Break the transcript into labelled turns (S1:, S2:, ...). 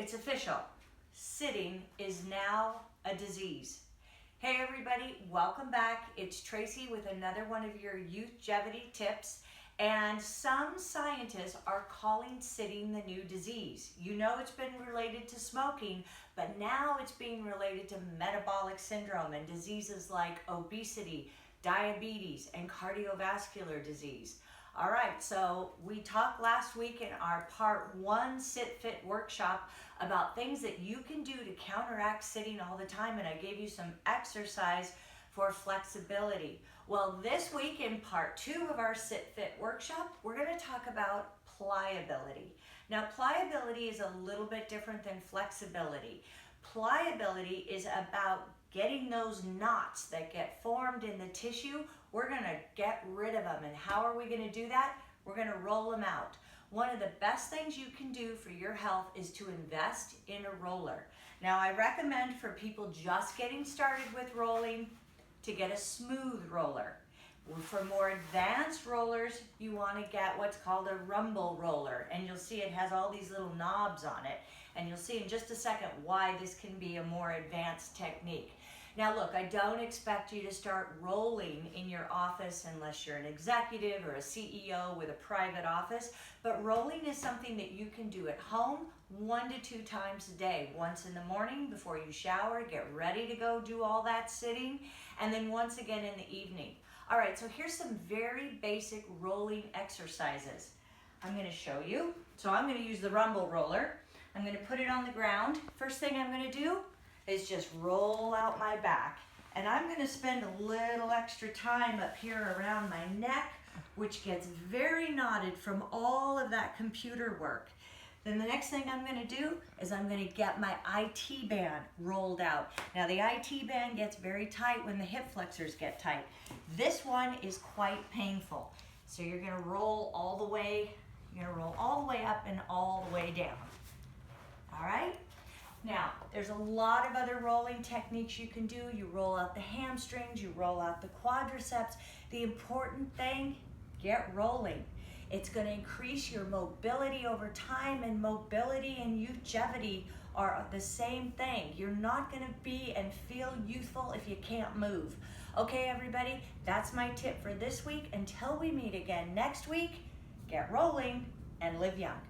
S1: It's official. Sitting is now a disease. Hey everybody, welcome back. It's Tracy with another one of your Youthgevity tips. And some scientists are calling sitting the new disease. You know it's been related to smoking, but now it's being related to metabolic syndrome and diseases like obesity, diabetes, and cardiovascular disease. All right, so we talked last week in our part 1 Sit Fit workshop about things that you can do to counteract sitting all the time, and I gave you some exercise for flexibility. Well, this week in part 2 of our Sit Fit workshop, we're going to talk about pliability. Now, pliability is a little bit different than flexibility. Pliability is about getting those knots that get formed in the tissue. We're going to get rid of them. And how are we going to do that? We're going to roll them out. One of the best things you can do for your health is to invest in a roller. Now, I recommend for people just getting started with rolling to get a smooth roller. For more advanced rollers, you want to get what's called a rumble roller. And you'll see it has all these little knobs on it. And you'll see in just a second why this can be a more advanced technique. Now look, I don't expect you to start rolling in your office unless you're an executive or a CEO with a private office, but rolling is something that you can do at home 1 to 2 times a day. Once in the morning before you shower, get ready to go do all that sitting, and then once again in the evening. All right, so here's some very basic rolling exercises I'm going to show you. So I'm going to use the rumble roller. I'm going to put it on the ground. First thing I'm going to do is just roll out my back. And I'm going to spend a little extra time up here around my neck, which gets very knotted from all of that computer work. Then the next thing I'm going to do is I'm going to get my IT band rolled out. Now the IT band gets very tight when the hip flexors get tight. This one is quite painful. So you're going to roll all the way, up and all the way down. All right? Now, there's a lot of other rolling techniques you can do. You roll out the hamstrings, you roll out the quadriceps. The important thing, get rolling. It's going to increase your mobility over time, and mobility and Youthgevity are the same thing. You're not going to be and feel youthful if you can't move. Okay, everybody, that's my tip for this week. Until we meet again next week, get rolling and live young.